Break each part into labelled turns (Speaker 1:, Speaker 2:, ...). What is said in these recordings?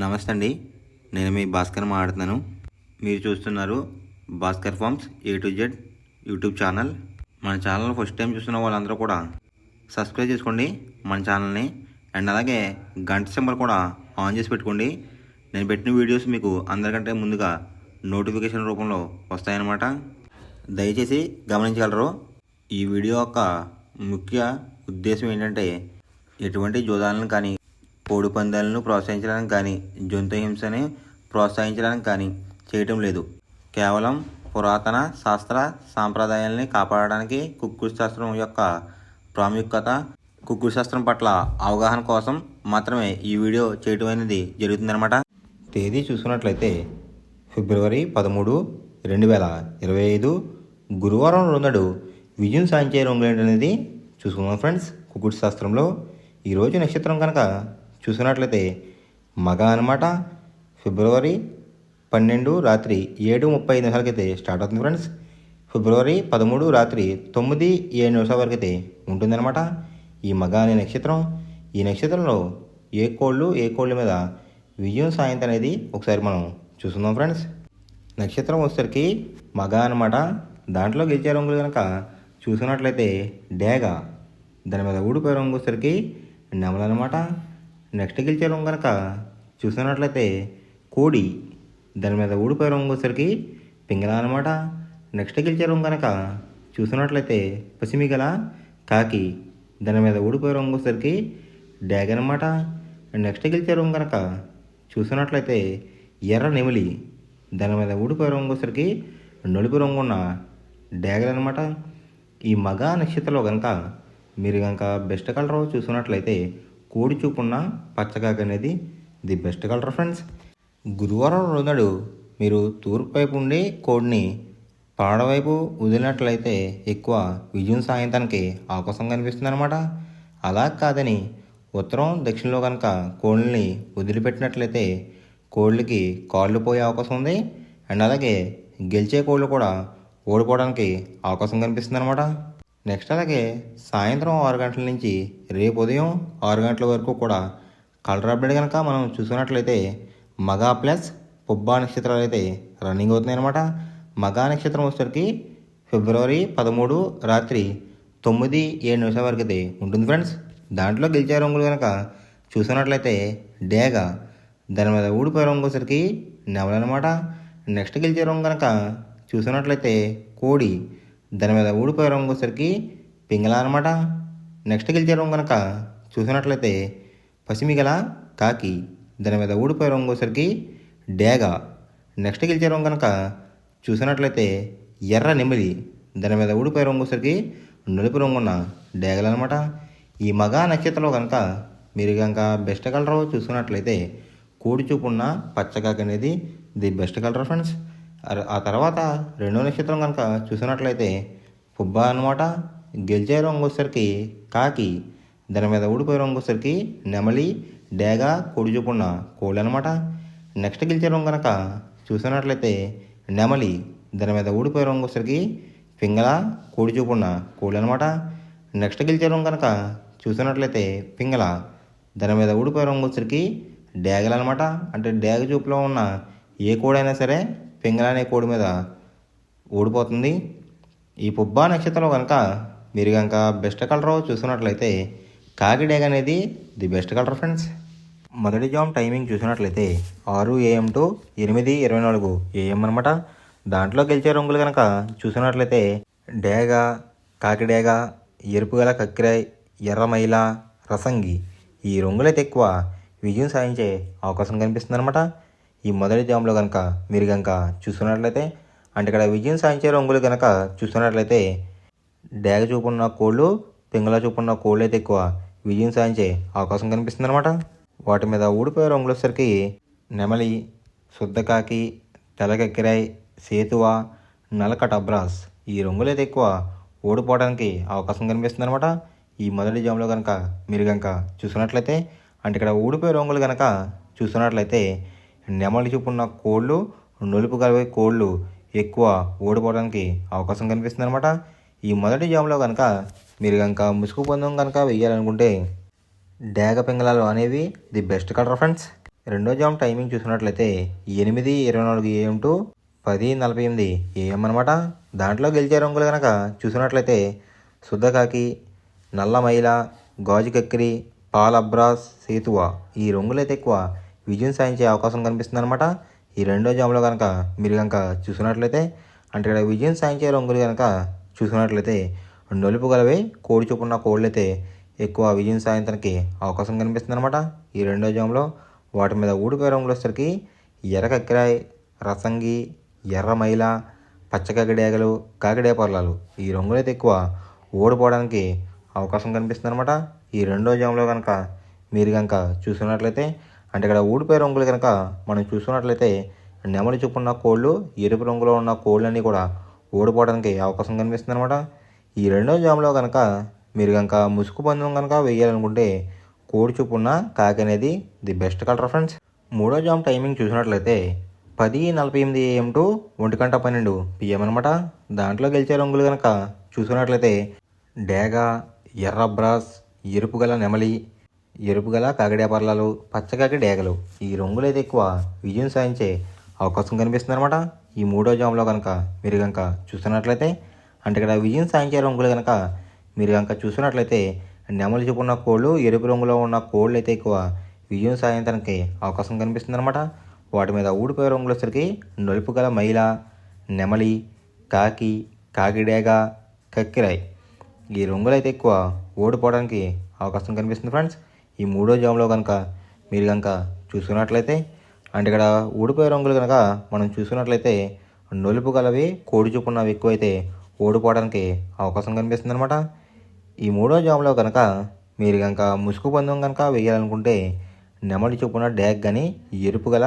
Speaker 1: నమస్తే అండి, నేను మీ భాస్కర్ మాట్లాడుతున్నాను. మీరు చూస్తున్నారు Bhaskar farms A to Z YouTube channel. మన ఛానల్ ఫస్ట్ టైం చూస్తున్న వాళ్ళందరూ కూడా సబ్స్క్రైబ్ చేసుకోండి మన ఛానల్ని. అండ్ అలాగే గంట సింబల్ కూడా ఆన్ చేసి పెట్టుకోండి. నేను పెట్టిన వీడియోస్ మీకు అందరికంటే ముందుగా నోటిఫికేషన్ రూపంలో వస్తాయన్నమాట. దయచేసి గమనించగలరు. ఈ వీడియో యొక్క ముఖ్య ఉద్దేశం ఏంటంటే ఎటువంటి జోదాలను కానీ, కోడి పందాలను ప్రోత్సహించడానికి కానీ, జంతు హింసని ప్రోత్సహించడానికి కానీ చేయటం లేదు. కేవలం పురాతన శాస్త్ర సాంప్రదాయాల్ని కాపాడడానికి, కుక్కుడు శాస్త్రం యొక్క ప్రాముఖ్యత, కుక్కుడు శాస్త్రం పట్ల అవగాహన కోసం మాత్రమే ఈ వీడియో చేయటం అనేది జరుగుతుందన్నమాట. తేదీ చూసుకున్నట్లయితే ఫిబ్రవరి 13, 2025 గురువారం రోజునాడు విజయం సాధించే రంగులు ఏంటనేది చూసుకున్నాం ఫ్రెండ్స్. కుక్కుడు శాస్త్రంలో ఈరోజు నక్షత్రం కనుక చూసుకున్నట్లయితే మగ అనమాట. ఫిబ్రవరి 12 రాత్రి 7:35 అయితే స్టార్ట్ అవుతుంది ఫ్రెండ్స్. ఫిబ్రవరి 13 రాత్రి 9:07 వరకు అయితే ఉంటుందన్నమాట ఈ మగ అనే నక్షత్రం. ఈ నక్షత్రంలో ఏ కోళ్ళ మీద విజయం సాయంత్రం అనేది ఒకసారి మనం చూసుకుందాం ఫ్రెండ్స్. నక్షత్రం వచ్చేసరికి మగ అనమాట. దాంట్లో గెలిచే రంగులు కనుక చూసుకున్నట్లయితే డేగ, దాని మీద ఊడిపోయే రంగు వచ్చేసరికి నెమల అనమాట. నెక్స్ట్ గెలిచే రంగు కనుక చూసుకున్నట్లయితే కోడి, దాని మీద ఊడిపోయే రంగు వచ్చేసరికి పింగళ అనమాట. నెక్స్ట్ గెలిచే రంగు కనుక చూసుకున్నట్లయితే పసిమిగల కాకి, దాని మీద ఊడిపోయే రంగు వచ్చేసరికి డ్యాగ్ అనమాట. నెక్స్ట్ గెలిచే రంగు కనుక చూసుకున్నట్లయితే ఎర్ర నెమిలి, దాని మీద ఊడిపోయే రంగు వచ్చేసరికి నలుపు రంగు ఉన్న డ్యాగలు అనమాట. ఈ మగ నక్షత్రంలో కనుక మీరు కనుక బెస్ట్ కలర్ చూసుకున్నట్లయితే కోడి చూపున్న పచ్చకాకి అనేది ది బెస్ట్ కలర్ ఫ్రెండ్స్. గురువారం రోజునాడు మీరు తూర్పు వైపు ఉండి కోడిని పాడవైపు వదిలినట్లయితే ఎక్కువ విజయం సాయంత్రానికి అవకాశం కనిపిస్తుంది అనమాట. అలా కాదని ఉత్తరం దక్షిణలో కనుక కోళ్ళని వదిలిపెట్టినట్లయితే కోళ్ళకి కాళ్ళు పోయే అవకాశం ఉంది. అండ్ అలాగే గెలిచే కోళ్ళు కూడా ఓడిపోవడానికి అవకాశం కనిపిస్తుంది అనమాట. నెక్స్ట్ అలాగే సాయంత్రం 6 గంటల నుంచి రేపు ఉదయం 6 గంటల వరకు కూడా కలర్ అప్డేట్ కనుక మనం చూసుకున్నట్లయితే మగ ప్లస్ పుబ్బా నక్షత్రాలు అయితే రన్నింగ్ అవుతున్నాయి అనమాట. మగ నక్షత్రం వచ్చేసరికి ఫిబ్రవరి 13 రాత్రి 9:07 వరకు అయితే ఉంటుంది ఫ్రెండ్స్. దాంట్లో గెలిచే రంగులు కనుక చూసుకున్నట్లయితే డేగ, దాని మీద ఊడిపోయే రంగు వచ్చేసరికి నెమల అనమాట. నెక్స్ట్ గెలిచే రంగు కనుక చూసుకున్నట్లయితే కోడి, దాని మీద ఊడిపోయే రంగు వచ్చేసరికి పింగళ అనమాట. నెక్స్ట్ గెలిచే రంగు కనుక చూసినట్లయితే పసిమిగల కాకి, దాని మీద ఊడిపోయే రంగు వచ్చేసరికి డేగ. నెక్స్ట్ గెలిచే రంగు కనుక చూసినట్లయితే ఎర్ర నెమిలి, దాని మీద ఊడిపోయే రంగు వచ్చేసరికి నలుపు రంగు ఉన్న డేగలు అనమాట. ఈ మగ నక్షత్రంలో కనుక మీరు కనుక బెస్ట్ కలర్ చూసుకున్నట్లయితే కోడి చూపు ఉన్న పచ్చకాకి అనేది ది బెస్ట్ కలర్ ఫ్రెండ్స్. ఆ తర్వాత రెండో నక్షత్రం కనుక చూసినట్లయితే పుబ్బా అనమాట. గెలిచే రంగు వచ్చేసరికి కాకి, దాని మీద ఊడిపోయే రంగు వచ్చేసరికి నెమలి, డేగ, కోడి చూపున్న కోళ్ళు అనమాట. నెక్స్ట్ గెలిచే రంగు కనుక చూసినట్లయితే నెమలి, దాని మీద ఊడిపోయే రంగు వచ్చేసరికి పింగళ, కోడి చూపున్న కోళ్ళు అనమాట. నెక్స్ట్ గెలిచే రంగు కనుక చూసినట్లయితే పింగళ, దాని మీద ఊడిపోయే రంగు వచ్చేసరికి డేగలు అనమాట. అంటే డేగ చూపులో ఉన్న ఏ కోడైనా సరే పింగళ అనే కోడి మీద ఓడిపోతుంది. ఈ పుబ్బా నక్షత్రంలో కనుక మీరు కనుక బెస్ట్ కలర్ చూసుకున్నట్లయితే కాకి డేగ అనేది ది బెస్ట్ కలర్ ఫ్రెండ్స్. మొదటి జామ్ టైమింగ్ చూసినట్లయితే 6 AM to 8:24 AM అనమాట. దాంట్లో గెలిచే రంగులు కనుక చూసినట్లయితే డేగ, కాకి డేగ, ఎరుపు గల కక్కిరాయ్, ఎర్రమైల, రసంగి, ఈ రంగులైతే ఎక్కువ విజయం సాధించే అవకాశం కనిపిస్తుంది అనమాట. ఈ మొదటి జామ్లో కనుక మీరు కనుక చూసుకున్నట్లయితే అంటే ఇక్కడ విజయం సాధించే రంగులు కనుక చూస్తున్నట్లయితే డేగ చూపున్న కోళ్ళు, పింగళ చూపున్న కోళ్ళు అయితే ఎక్కువ విజయం సాధించే అవకాశం కనిపిస్తుంది అనమాట. వాటి మీద ఊడిపోయే రంగులు వచ్చేసరికి నెమలి, శుద్ధకాకి, తెల్లకెక్కిరాయ్, సేతువ, నలక టబ్రాస్, ఈ రంగులు అయితే ఎక్కువ ఓడిపోవడానికి అవకాశం కనిపిస్తుంది అనమాట. ఈ మొదటి జామ్లో కనుక మీరు కనుక చూసుకున్నట్లయితే అంటే ఇక్కడ ఊడిపోయే రంగులు కనుక చూస్తున్నట్లయితే నెమలి చూపున్న కోళ్ళు, నలుపు గలవే కోళ్ళు ఎక్కువ ఓడిపోవడానికి అవకాశం కనిపిస్తుంది అనమాట. ఈ మొదటి జామ్లో కనుక మీరు కనుక ముసుగు పందెం కనుక వేయాలనుకుంటే డేగ పింగళాలు అనేవి ది బెస్ట్ కలర్ ఫ్రెండ్స్. రెండో జామ్ టైమింగ్ చూసినట్లయితే 8:24 AM టు 10:48 AM అనమాట. దాంట్లో గెలిచే రంగులు కనుక చూసినట్లయితే శుద్ధకాకి, నల్ల మైల, గాజు కక్కిరి, పాల్ అబ్రాస్, సేతువా ఈ రంగులైతే ఎక్కువ విజయం సాధించే అవకాశం కనిపిస్తుంది అనమాట. ఈ రెండో జామ్లో కనుక మీరు కనుక చూసినట్లయితే అంటే ఇక్కడ విజయం సాధించే రంగులు కనుక చూసినట్లయితే నలుపు గలవి కోడి చూపున్న కోళ్ళైతే ఎక్కువ విజయం సాధించడానికి అవకాశం కనిపిస్తుంది అనమాట. ఈ రెండో జామ్లో వాటి మీద ఊడిపోయే రంగులు వచ్చేసరికి ఎర్ర కక్కిరాయి, రసంగి, ఎర్ర మైల, పచ్చ కాకిడేగలు, కాకిడే పర్లాలు ఈ రంగులైతే ఎక్కువ ఓడిపోవడానికి అవకాశం కనిపిస్తుంది అనమాట. ఈ రెండో జామ్లో కనుక మీరు కనుక చూసుకున్నట్లయితే అంటే ఇక్కడ ఊడిపోయే రంగులు కనుక మనం చూసుకున్నట్లయితే నెమలి చూపున్న కోళ్ళు, ఎరుపు రంగులో ఉన్న కోళ్ళన్నీ కూడా ఓడిపోవడానికి అవకాశం కనిపిస్తుంది అనమాట. ఈ రెండో జామ్లో కనుక మీరు కనుక ముసుగు పందెం కనుక వేయాలనుకుంటే కోడి చూపున్న కాకి అనేది ది బెస్ట్ కలర్ ఫ్రెండ్స్. మూడో జామ్ టైమింగ్ చూసినట్లయితే 10:48 AM టు 1:12 PM అనమాట. దాంట్లో గెలిచే రంగులు కనుక చూసుకున్నట్లయితే డేగ, ఎర్ర బ్రాస్, ఎరుపు గల నెమలి, ఎరుపు గల కాకిడే పర్లాలు, పచ్చకాకి డేగలు ఈ రంగులైతే ఎక్కువ విజయం సాధించే అవకాశం కనిపిస్తుంది అనమాట. ఈ మూడో జామ్లో కనుక మీరు కనుక చూస్తున్నట్లయితే అంటే ఇక్కడ విజయం సాధించే రంగులు కనుక మీరు కనుక చూసినట్లయితే నెమలి చూపున్న కోళ్ళు, ఎరుపు రంగులో ఉన్న కోళ్ళు అయితే ఎక్కువ విజయం సాధించడానికి అవకాశం కనిపిస్తుంది అనమాట. వాటి మీద ఊడిపోయే రంగులు వచ్చరికి నలుపు గల మైల, నెమలి, కాకి, కాకిడేగ, కక్కిరాయి ఈ రంగులైతే ఎక్కువ ఓడిపోవడానికి అవకాశం కనిపిస్తుంది ఫ్రెండ్స్. ఈ మూడో జామ్లో కనుక మీరు కనుక చూసుకున్నట్లయితే అంటే ఇక్కడ ఊడిపోయే రంగులు కనుక మనం చూసుకున్నట్లయితే నలుపు గలవి కోడి చూపున్నవి ఎక్కువైతే ఓడిపోవడానికి అవకాశం కనిపిస్తుంది అనమాట. ఈ మూడో జామ్లో కనుక మీరు కనుక ముసుగు పందెం కనుక వేయాలనుకుంటే నెమలి చూపున డ్యాగ్ కానీ, ఎరుపు గల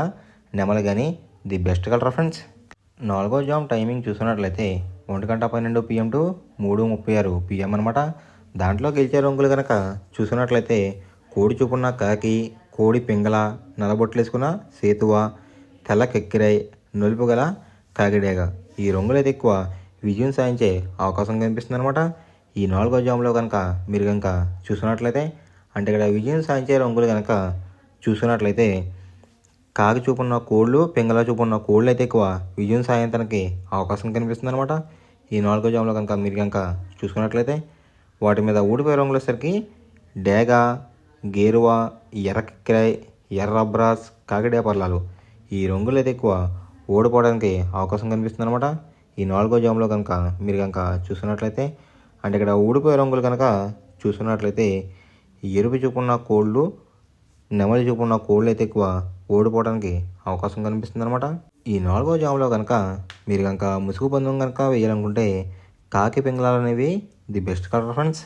Speaker 1: నెమలి కానీ ది బెస్ట్ కలర్ ఫ్రెండ్స్. నాలుగో జామ్ టైమింగ్ చూసుకున్నట్లయితే 1:12 PM టు 3:36 PM అనమాట. దాంట్లో గెలిచే రంగులు కనుక చూసుకున్నట్లయితే కోడి చూపున్న కాకి, కోడి పింగళ, నల్లబొట్లేసుకున్న సేతువ, తెల్ల కెక్కిరాయి, నలుపు గల కాకిడేగ ఈ రంగులైతే ఎక్కువ విజయం సాధించే అవకాశం కనిపిస్తుంది అనమాట. ఈ నాలుగో జామ్లో కనుక మీరు కనుక చూసుకున్నట్లయితే అంటే ఇక్కడ విజయం సాధించే రంగులు కనుక చూసుకున్నట్లయితే కాకి చూపున్న కోళ్ళు, పింగళ చూపున్న కోళ్ళు అయితే ఎక్కువ విజయం సాధించడానికి అవకాశం కనిపిస్తుంది అనమాట. ఈ నాలుగో జామ్లో కనుక మీరు కనుక చూసుకున్నట్లయితే వాటి మీద ఊడిపోయే రంగులు వచ్చేసరికి డేగ, గేరువ, ఎర్ర కిక్కిరాయి, ఎర్ర బ్రాస్, కాకిడే పర్లాలు ఈ రంగులు అయితే ఎక్కువ ఓడిపోవడానికి అవకాశం కనిపిస్తుంది అనమాట. ఈ నాలుగో జామ్లో కనుక మీరు కనుక చూసుకున్నట్లయితే అంటే ఇక్కడ ఊడిపోయే రంగులు కనుక చూసుకున్నట్లయితే ఎరుపు చూపున్న కోళ్ళు, నెమలి చూపున్న కోళ్ళు అయితే ఎక్కువ ఓడిపోవడానికి అవకాశం కనిపిస్తుంది అనమాట. ఈ నాలుగో జామ్లో కనుక మీరు కనుక ముసుగు పందెం కనుక వేయాలనుకుంటే కాకి పింగళాలు అనేవి ది బెస్ట్ కలర్ ఫ్రెండ్స్.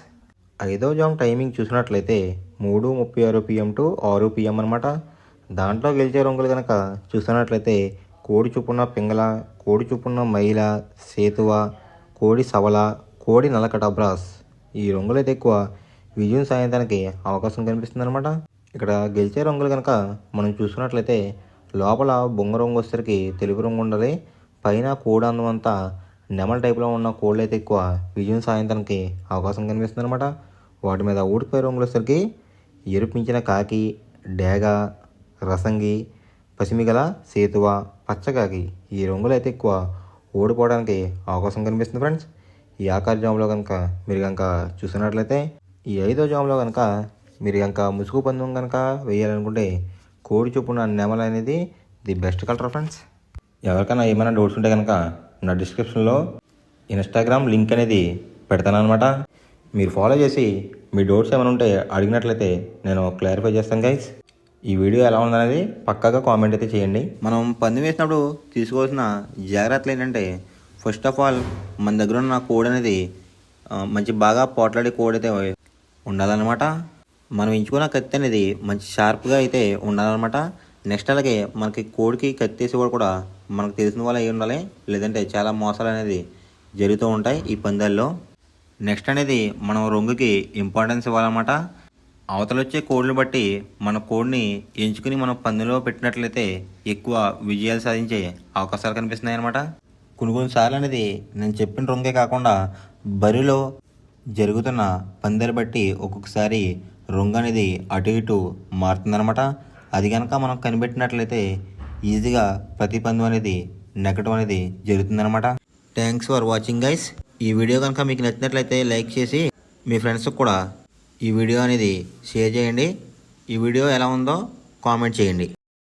Speaker 1: ఐదో జామ్ టైమింగ్ చూసినట్లయితే 3:36 PM టు 6 PM అనమాట. దాంట్లో గెలిచే రంగులు కనుక చూసినట్లయితే కోడి చూపున్న పింగళ, కోడి చూపున్న మైల, సేతువ, కోడి సవల, కోడి నల్లకట బ్రాస్ ఈ రంగులైతే ఎక్కువ విజయం సాధించడానికి అవకాశం కనిపిస్తుంది అనమాట. ఇక్కడ గెలిచే రంగులు కనుక మనం చూసుకున్నట్లయితే లోపల బొంగ రంగు వచ్చేసరికి తెలుపు రంగు ఉండాలి, పైన కోడి అందం అంతా నెమల టైప్లో ఉన్న కోళ్ళు అయితే ఎక్కువ విజయం సాధించడానికి అవకాశం కనిపిస్తుంది అనమాట. వాటి మీద ఊడిపోయే రంగులు వచ్చేసరికి ఎరుపించిన కాకి, డేగ, రసంగి, పసిమిగల, సేతువ, పచ్చకాకి ఈ రంగులు అయితే ఎక్కువ ఓడిపోవడానికి అవకాశం కనిపిస్తుంది ఫ్రెండ్స్. ఈ ఆకార జామ్లో కనుక మీరు కనుక చూసినట్లయితే ఈ ఐదో జామ్లో కనుక మీరు కనుక ముసుగు పందెం కనుక వేయాలనుకుంటే కోడి చొప్పున నెమల అనేది ది బెస్ట్ కలర్ ఫ్రెండ్స్. ఎవరికైనా ఏమైనా డౌట్స్ ఉంటే కనుక నా డిస్క్రిప్షన్లో ఇన్స్టాగ్రామ్ లింక్ అనేది పెడతాను అనమాట. మీరు ఫాలో చేసి మీ డౌట్స్ ఏమైనా ఉంటే అడిగినట్లయితే నేను క్లారిఫై చేస్తాను గైస్. ఈ వీడియో ఎలా ఉందనేది పక్కాగా కామెంట్ అయితే చేయండి. మనం పందెం వేసినప్పుడు తీసుకోవాల్సిన జాగ్రత్తలు ఏంటంటే ఫస్ట్ ఆఫ్ ఆల్ మన దగ్గర ఉన్న కోడ్ అనేది మంచి బాగా పోట్లాడే కోడ్ అయితే ఉండాలన్నమాట. మనం ఎంచుకున్న కత్తి అనేది మంచి షార్ప్గా అయితే ఉండాలన్నమాట. నెక్స్ట్ అలాగే మనకి కోడికి కత్తి వేసేవాడు కూడా మనకు తెలిసిన వాళ్ళు అయి ఉండాలి, లేదంటే చాలా మోసాలు అనేది జరుగుతూ ఉంటాయి ఈ పందాల్లో. నెక్స్ట్ అనేది మనం రంగుకి ఇంపార్టెన్స్ ఇవ్వాలన్నమాట. అవతల వచ్చే కోడ్లు బట్టి మన కోడ్ని ఎంచుకుని మనం పందెంలో పెట్టినట్లయితే ఎక్కువ విజయాలు సాధించే అవకాశాలు కనిపిస్తున్నాయి అన్నమాట. కొన్నిసార్లు అనేది నేను చెప్పిన రంగే కాకుండా బరిలో జరుగుతున్న పందాలు బట్టి ఒక్కొక్కసారి రంగు అనేది అటు ఇటు మారుతుందన్నమాట. అది కనుక మనం కనిపెట్టినట్లయితే ఈజీగా ప్రతి పందెం అనేది నెగ్గడం అనేది జరుగుతుందన్నమాట. Thanks for watching guys. ఈ వీడియో కనుక మీకు నచ్చినట్లయితే లైక్ చేసి మీ ఫ్రెండ్స్కి కూడా ఈ వీడియో అనేది షేర్ చేయండి. ఈ వీడియో ఎలా ఉందో కామెంట్ చేయండి.